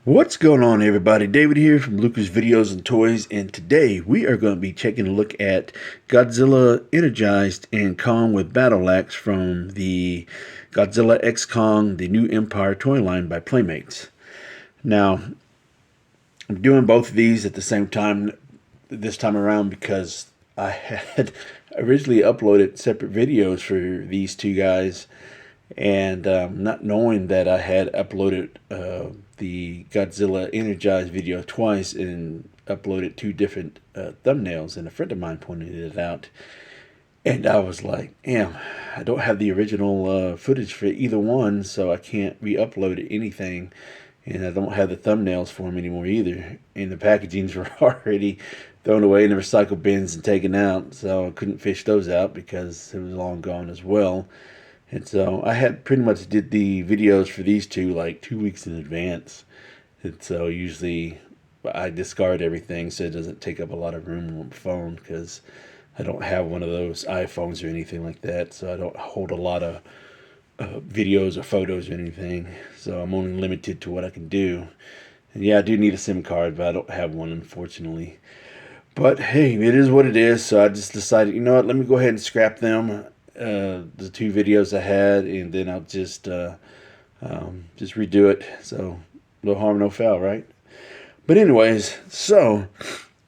What's going on, everybody? David here from Bluckers Videos and Toys, and today we are going to be taking a look at Godzilla Energized and Kong with Battle Axe from the Godzilla X Kong, the New Empire toy line by Playmates. Now, I'm doing both of these at the same time this time around because I had originally uploaded separate videos for these two guys, and not knowing that I had uploaded the Godzilla Energized video twice and uploaded two different thumbnails, and a friend of mine pointed it out, and I was like, damn, I don't have the original footage for either one, so I can't re-upload anything, and I don't have the thumbnails for them anymore either, and the packagings were already thrown away in the recycle bins and taken out, so I couldn't fish those out because it was long gone as well. And so I had pretty much did the videos for these two like 2 weeks in advance. And so usually I discard everything so it doesn't take up a lot of room on my phone, because I don't have one of those iPhones or anything like that. So I don't hold a lot of videos or photos or anything. So I'm only limited to what I can do. And yeah, I do need a SIM card, but I don't have one, unfortunately. But hey, it is what it is. So I just decided, you know what, let me go ahead and scrap them. The two videos I had, and then I'll just redo it. So no harm, no foul, right? But anyways, so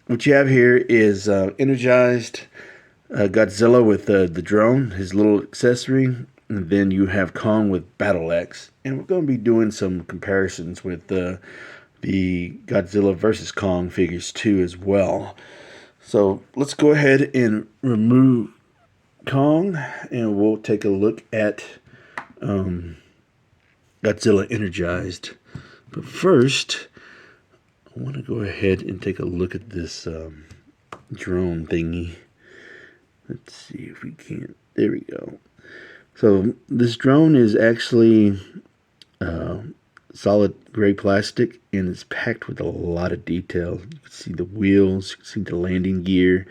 what you have here is energized Godzilla with the drone, his little accessory, and then you have Kong with Battle Axe, and we're going to be doing some comparisons with the Godzilla versus Kong figures too as well. So let's go ahead and remove Kong, and we'll take a look at Godzilla Energized. But first, I want to go ahead and take a look at this drone thingy. Let's see if we can't. There we go. So this drone is actually solid gray plastic, and it's packed with a lot of detail. You can see the wheels, you can see the landing gear,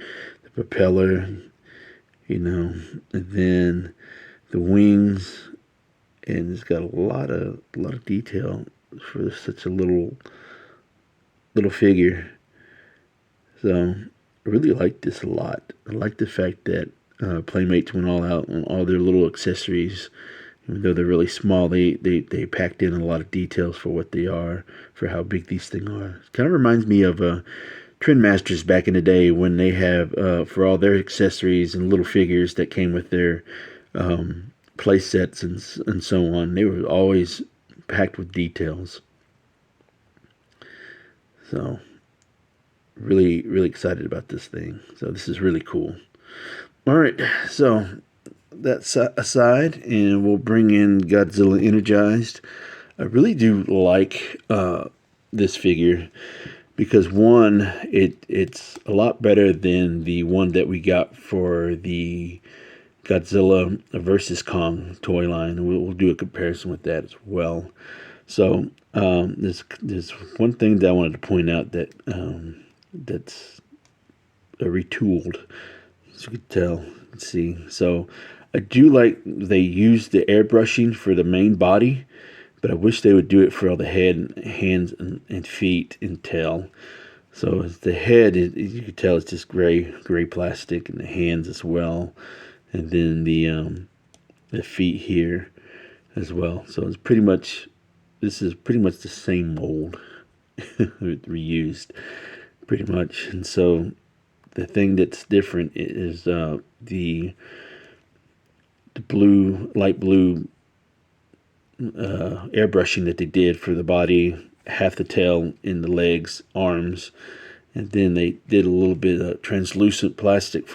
the propeller, and then the wings, and it's got a lot of detail for such a little figure. So I really like this a lot. I like the fact that Playmates went all out on all their little accessories. Even though they're really small, they packed in a lot of details for what they are, for how big these things are. It kind of reminds me of Trendmasters back in the day, when they have for all their accessories and little figures that came with their play sets and so on. They were always packed with details. So really excited about this thing. So this is really cool. All right, so that's aside, and we'll bring in Godzilla Energized. I really do like this figure, because one, it's a lot better than the one that we got for the Godzilla versus Kong toy line. We'll do a comparison with that as well. So there's one thing that I wanted to point out that that's retooled, as you can tell. Let's see. So I do like they used the airbrushing for the main body, but I wish they would do it for all the head, hands, and feet and tail. So the head, you can tell it's just gray plastic, and the hands as well, and then the feet here as well. So it's pretty much, this is pretty much the same mold reused, pretty much. And so the thing that's different is the light blue airbrushing that they did for the body, half the tail, in the legs, arms, and then they did a little bit of translucent plastic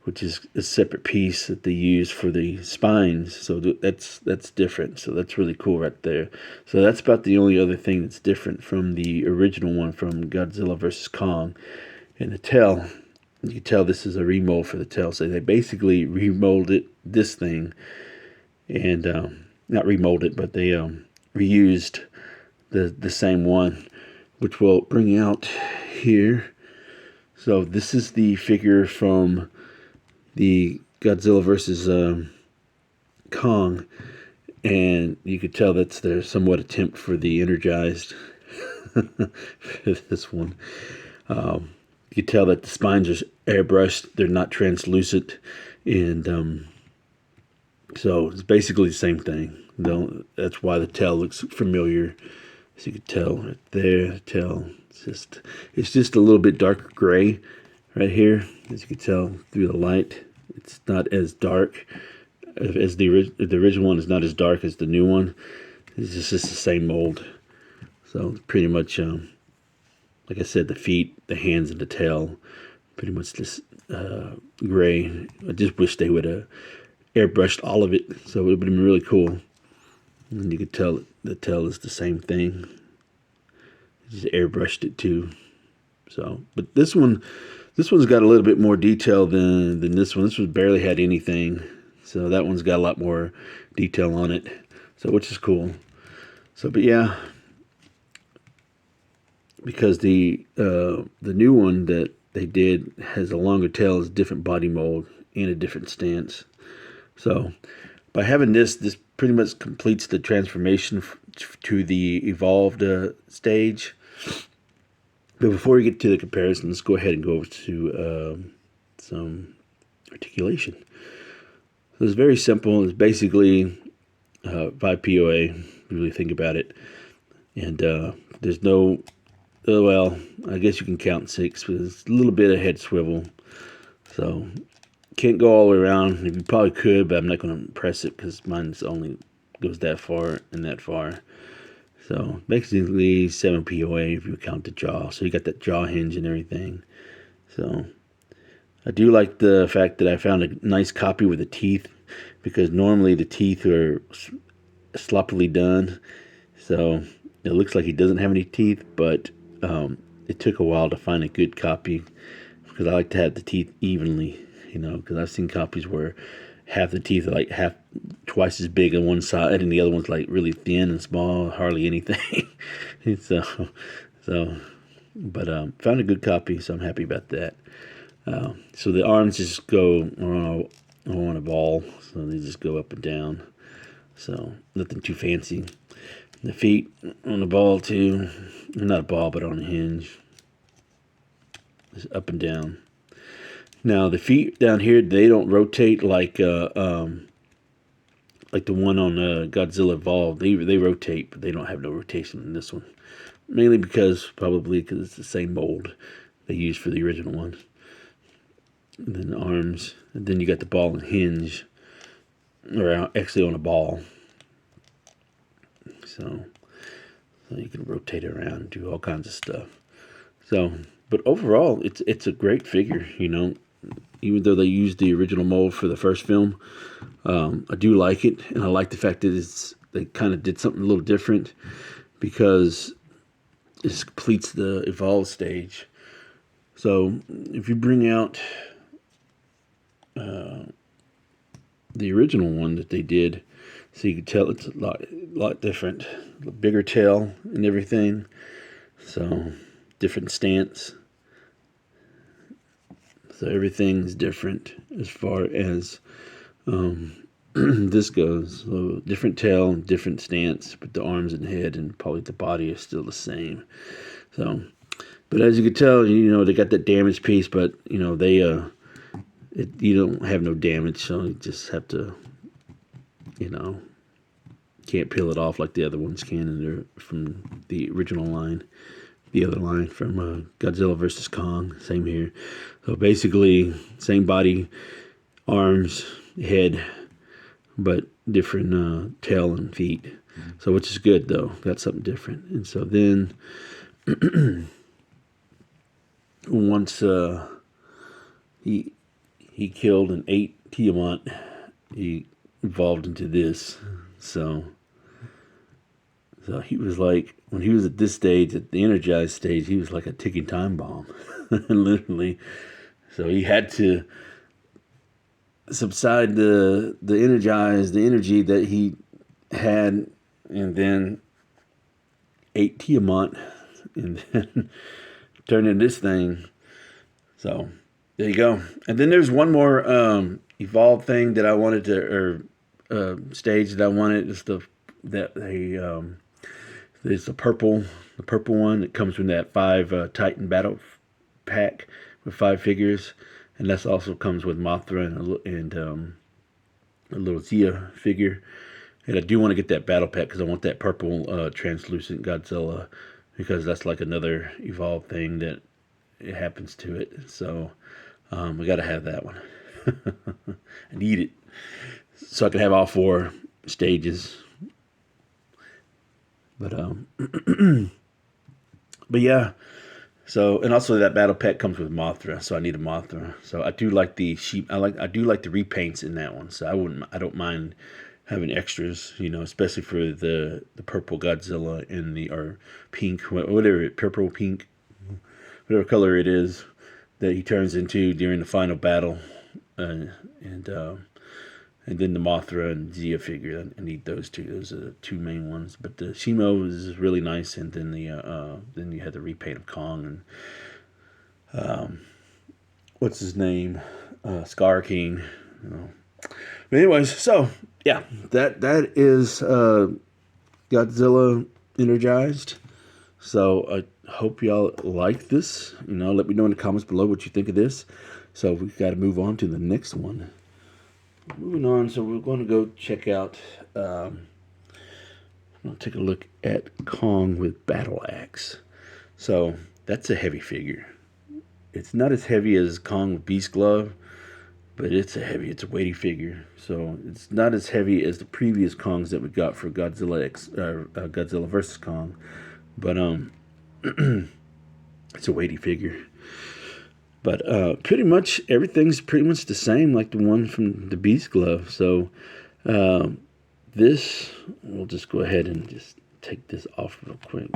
which is a separate piece that they use for the spines. So that's different. So that's really cool right there. So that's about the only other thing that's different from the original one from Godzilla vs. Kong. And the tail, you can tell this is a remold for the tail. So they basically remolded this thing, and not remolded, but they reused the same one, which we'll bring out here. So this is the figure from the Godzilla versus Kong, and you could tell that's their somewhat attempt for the energized for this one. You can tell that the spines are airbrushed; they're not translucent, and so it's basically the same thing. That's why the tail looks familiar. As you can tell right there, the tail it's just a little bit darker gray right here. As you can tell through the light, it's not as dark as the original one is not as dark as the new one. It's just the same mold. So pretty much, like I said, the feet, the hands, and the tail, pretty much just gray. I just wish they would have airbrushed all of it, so it would have been really cool. And you could tell the tail is the same thing. Just airbrushed it too. So, but this one's got a little bit more detail than this one. This one barely had anything, so that one's got a lot more detail on it. So, which is cool. So, but yeah, because the new one that they did has a longer tail, is a different body mold and a different stance. So, by having this pretty much completes the transformation to the evolved stage. But before we get to the comparison, let's go ahead and go over to some articulation. So it's very simple. It's basically 5 POA, if you really think about it. And there's no, well, I guess you can count 6, but it's a little bit of head swivel. So can't go all the way around. You probably could, but I'm not going to press it because mine only goes that far and that far. So basically 7 POA if you count the jaw. So you got that jaw hinge and everything. So I do like the fact that I found a nice copy with the teeth, because normally the teeth are sloppily done. So it looks like he doesn't have any teeth, but it took a while to find a good copy, because I like to have the teeth evenly, because I've seen copies where half the teeth are like twice as big on one side, and the other one's like really thin and small, hardly anything. But found a good copy, so I'm happy about that. So the arms just go on a ball, so they just go up and down. So nothing too fancy. The feet on the ball too, not a ball but on a hinge, just up and down. Now the feet down here, they don't rotate like the one on Godzilla Evolved. They rotate, but they don't have no rotation in this one. Mainly probably because it's the same mold they used for the original one. And then the arms, and then you got the ball and hinge, or actually on a ball. So you can rotate it around and do all kinds of stuff. So, but overall, it's a great figure, Even though they used the original mold for the first film, I do like it, and I like the fact that they kind of did something a little different, because it completes the evolved stage. So if you bring out the original one that they did, so you can tell it's a lot different, a bigger tail and everything. So different stance. So everything's different as far as this goes. So different tail, different stance, but the arms and head and probably the body are still the same. So, but as you can tell, they got that damage piece, but they you don't have no damage, so you just have to, can't peel it off like the other ones can, and they're from the original line. The other line from Godzilla vs. Kong, same here. So basically, same body, arms, head, but different tail and feet. So which is good, though. Got something different. And so then, once he killed and ate Tiamat, he evolved into this. So he was like, when he was at this stage, at the energized stage, he was like a ticking time bomb, literally. So he had to subside the energy that he had, and then ate Tiamat, and then turned into this thing. So there you go. And then there's one more evolved thing that I wanted to, or stage that I wanted, is that There's the purple one. It comes from that 5 Titan battle pack with 5 figures, and that also comes with Mothra and a little Zia figure. And I do want to get that battle pack because I want that purple translucent Godzilla, because that's like another evolved thing that it happens to it. So we got to have that one. I need it so I can have all 4 stages. But but yeah. So, and also that battle pack comes with Mothra, so I need a Mothra. So I do like the sheep. I do like the repaints in that one. So I don't mind having extras, you know, especially for the purple Godzilla and or pink, whatever, purple, pink, whatever color it is that he turns into during the final battle, and then the Mothra and Zia figure. I need those two. Those are the 2 main ones. But the Shimo is really nice, and then then you have the repaint of Kong and what's his name, Scar King. You know. But anyways, so yeah, that is Godzilla Energized. So I hope y'all like this. You know, let me know in the comments below what you think of this. So we got to move on to the next one. Moving on, so we're going to go check out, I'll take a look at Kong with Battle Axe. So that's a heavy figure. It's not as heavy as Kong with Beast Glove, but it's a weighty figure. So it's not as heavy as the previous Kongs that we got for Godzilla Godzilla vs. Kong, but it's a weighty figure. But pretty much everything's pretty much the same, like the one from the Beast Glove. So this, we'll just go ahead and just take this off real quick.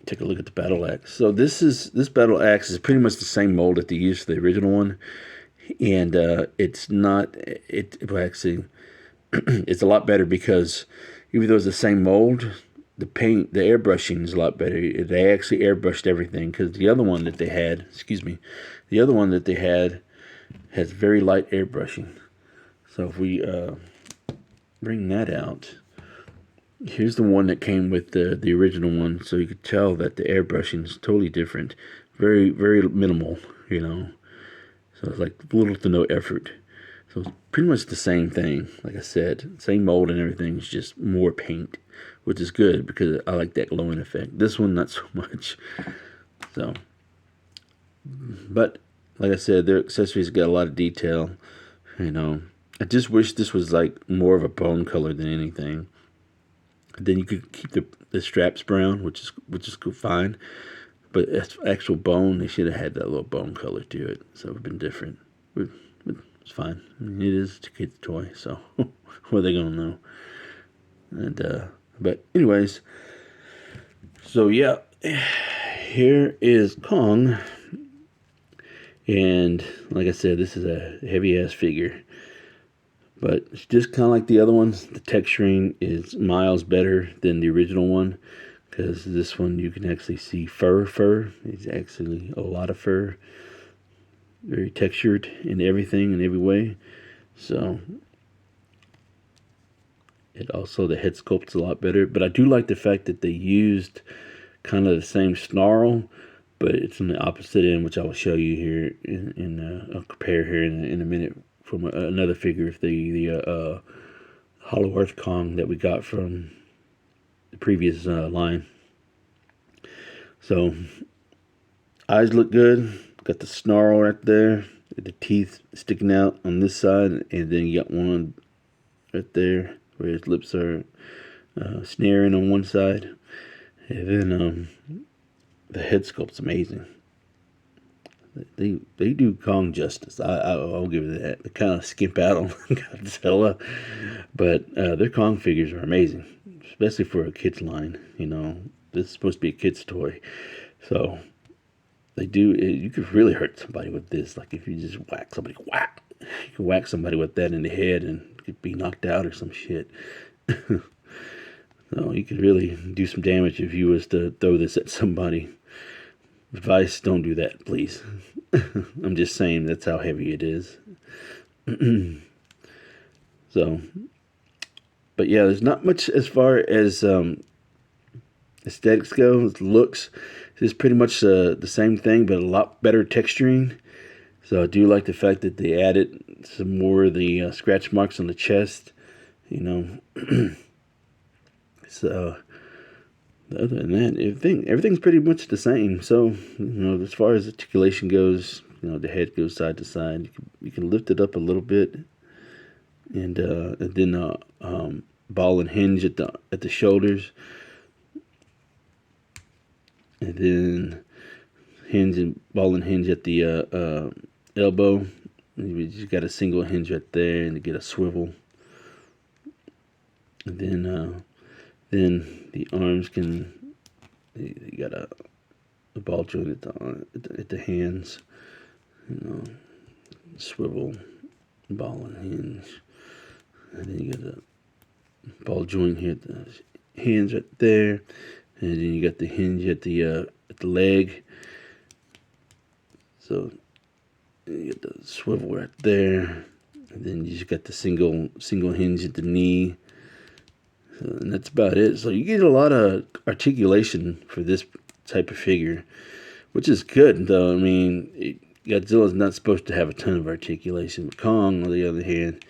Take a look at the battle axe. So this battle axe is pretty much the same mold that they used for the original one, and it's not. Well, actually, it's a lot better because even though it's the same mold, the paint, the airbrushing is a lot better. They actually airbrushed everything, because the other one that they had, has very light airbrushing. So if we bring that out, here's the one that came with the original one, so you could tell that the airbrushing is totally different. Very, very minimal, you know. So it's like little to no effort. So it's pretty much the same thing. Like I said, same mold and everything, it's just more paint, which is good because I like that glowing effect. This one, not so much. So, but like I said, their accessories got a lot of detail. You know, I just wish this was like more of a bone color than anything. Then you could keep the straps brown, which is cool, fine. But as actual bone, they should have had that little bone color to it, so it would have been different. But it's fine. I mean, it is a kid's toy, so what are they gonna know? And but anyways, so yeah, here is Kong, and like I said, this is a heavy ass figure, but it's just kind of like the other ones. The texturing is miles better than the original one, because this one you can actually see fur. It's actually a lot of fur, very textured in everything, in every way. So it also, the head sculpt's a lot better, but I do like the fact that they used kind of the same snarl, but it's on the opposite end, which I will show you here I'll compare here in a minute from another figure of the Hollow Earth Kong that we got from the previous line. So eyes look good, got the snarl right there, the teeth sticking out on this side, and then you got one right there where his lips are snaring on one side. And then the head sculpt's amazing. They do Kong justice. I'll give it that. They kind of skimp out on Godzilla, but their Kong figures are amazing, especially for a kid's line. You know, this is supposed to be a kid's toy, so they do. You could really hurt somebody with this. Like if you just whack somebody, you can whack somebody with that in the head and could be knocked out or some shit. So you could really do some damage if you was to throw this at somebody. Advice, don't do that, please. I'm just saying that's how heavy it is. So, but yeah, there's not much as far as aesthetics go, looks, it's pretty much the same thing, but a lot better texturing. So I do like the fact that they added some more of the scratch marks on the chest, you know. So other than that, everything's pretty much the same. So, you know, as far as articulation goes, you know, the head goes side to side. You can lift it up a little bit, and then ball and hinge at the shoulders, and then ball and hinge at the elbow. You just got a single hinge right there, and to get a swivel. And then the arms you got a ball joint at the hands, you know, swivel, ball and hinge, and then you got a ball joint here at the hands right there, and then you got the hinge at the leg. So you got the swivel right there, and then you just got the single hinge at the knee. So, and that's about it. So you get a lot of articulation for this type of figure, which is good, though. I mean, Godzilla's not supposed to have a ton of articulation. But Kong, on the other hand,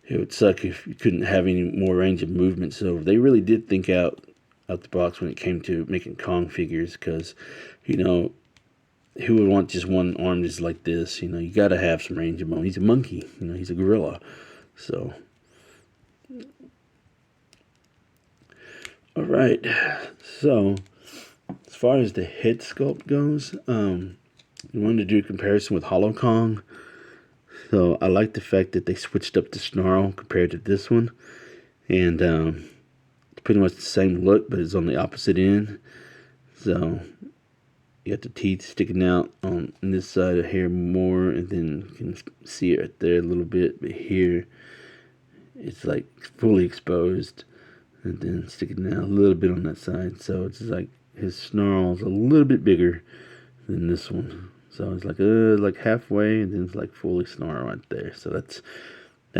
it would suck if you couldn't have any more range of movement. So they really did think out the box when it came to making Kong figures, because, you know, who would want just one arm just like this? You know, you got to have some range of motion. He's a monkey. You know, he's a gorilla. So, all right. So, as far as the head sculpt goes, we wanted to do a comparison with Hollow Kong. So I like the fact that they switched up the snarl compared to this one, and it's pretty much the same look, but it's on the opposite end. So you got the teeth sticking out on this side of here more, and then you can see it right there a little bit, but here it's like fully exposed, and then sticking out a little bit on that side. So it's like his snarl's a little bit bigger than this one. So it's like halfway, and then it's like fully snarl right there. So that's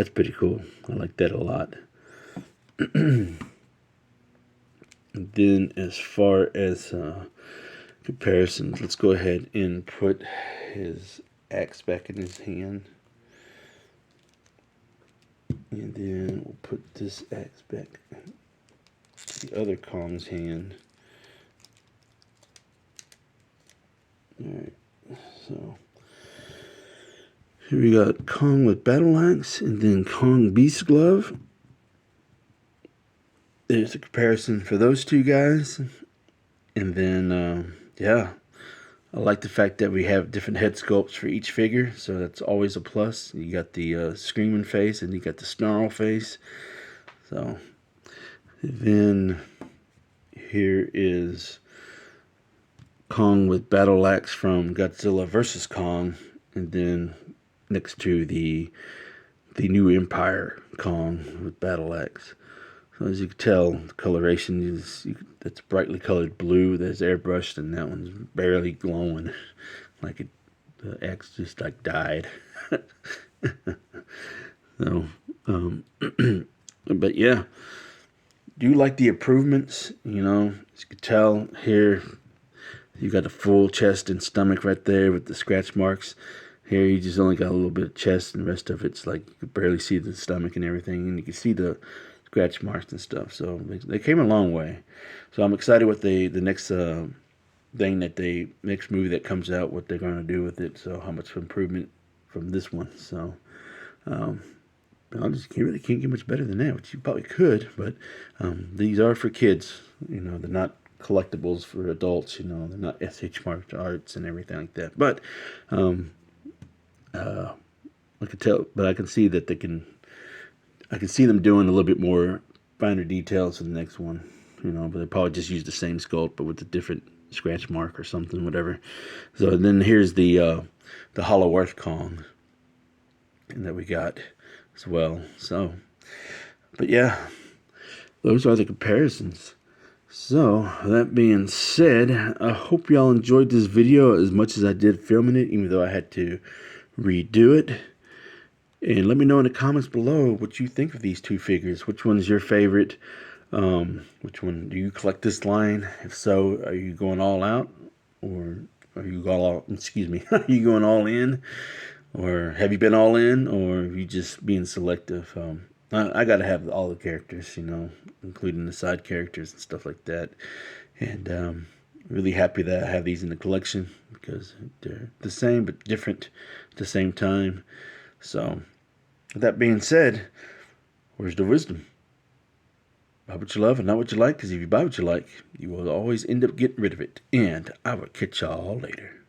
pretty cool. I like that a lot. And then as far as comparisons, let's go ahead and put his axe back in his hand. And then we'll put this axe back in the other Kong's hand. Alright, so here we got Kong with battle axe, and then Kong beast glove. There's a comparison for those two guys. And then, yeah, I like the fact that we have different head sculpts for each figure, so that's always a plus. You got the screaming face, and you got the snarl face. So, then here is Kong with battle axe from Godzilla vs. Kong, and then next to the new Empire Kong with battle axe. So as you can tell, the coloration is that's brightly colored blue. That's airbrushed, and that one's barely glowing, like the axe just like died. So, but yeah, do like the improvements. You know, as you can tell here, you got the full chest and stomach right there with the scratch marks. Here you just only got a little bit of chest, and the rest of it's like you can barely see the stomach and everything, and you can see the scratch marks and stuff. So they came a long way. So I'm excited with the next next movie that comes out, what they're going to do with it. So how much improvement from this one. So I just can't get much better than that, which you probably could, but these are for kids. You know, they're not collectibles for adults. You know, they're not SH marked arts and everything like that. But I can tell, but I can see that I can see them doing a little bit more finer details for the next one, you know, but they probably just use the same sculpt, but with a different scratch mark or something, whatever. So then here's the Hollow Earth Kong, and that we got as well. So, but yeah, those are the comparisons. So, that being said, I hope y'all enjoyed this video as much as I did filming it, even though I had to redo it. And let me know in the comments below what you think of these two figures. Which one's your favorite? Which one do you collect this line? If so, are you going all out, or are you all? Excuse me, are you going all in, or have you been all in, or are you just being selective? I got to have all the characters, including the side characters and stuff like that. And really happy that I have these in the collection because they're the same but different at the same time. So, with that being said, where's the wisdom? Buy what you love and not what you like, because if you buy what you like, you will always end up getting rid of it. And I will catch y'all later.